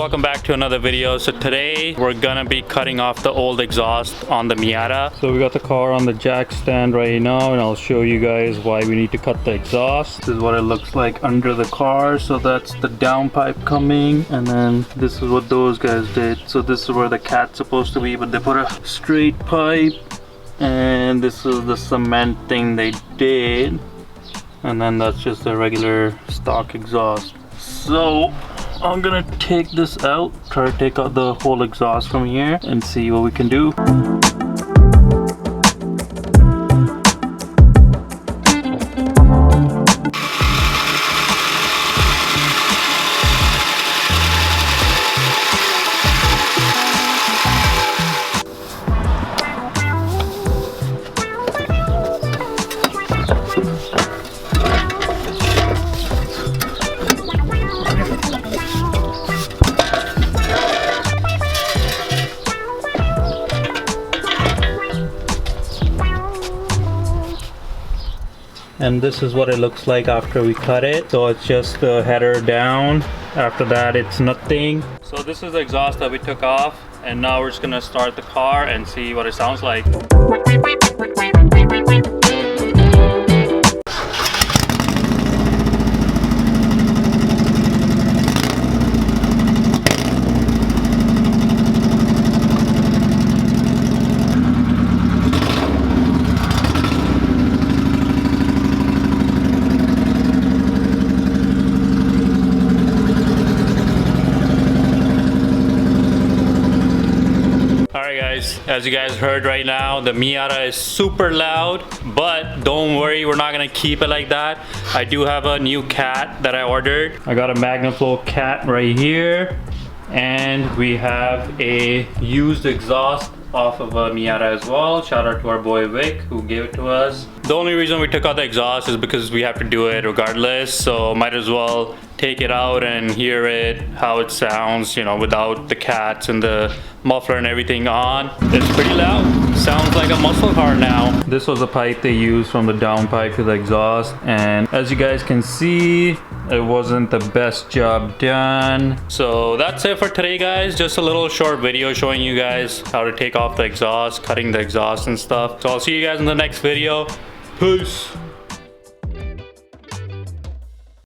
welcome back to another video. So today we're gonna be cutting off the old exhaust on the Miata. So we got the car on the jack stand right now, and I'll show you guys why we need to cut the exhaust. This is what it looks like under the car. So that's the downpipe coming, and then this is what those guys did. So this is where the cat's supposed to be, but they put a straight pipe, and this is the cement thing they did, and then that's just the regular stock exhaust. So I'm gonna take this out, try to take out the whole exhaust from here and see what we can do. And this is what it looks like after we cut it. So it's just the header down. After that it's nothing. So this is the exhaust that we took off, and now we're just gonna start the car and see what it sounds like. As you guys heard right now, the Miata is super loud, but don't worry, we're not gonna keep it like that. I do have a new cat that I ordered. I got a MAGNAFLOW cat right here, and we have a used exhaust off of a Miata as well. Shout out to our boy Vic who gave it to us. The only reason we took out the exhaust is because we have to do it regardless, so might as well take it out and hear it, how it sounds, you know, without the cats and the muffler and everything on. It's pretty loud. Sounds like a muscle car now. This was a pipe they used from the downpipe to the exhaust, and as you guys can see, it wasn't the best job done. So that's it for today, guys. Just a little short video showing you guys how to take off the exhaust, cutting the exhaust and stuff. So I'll see you guys in the next video. Peace.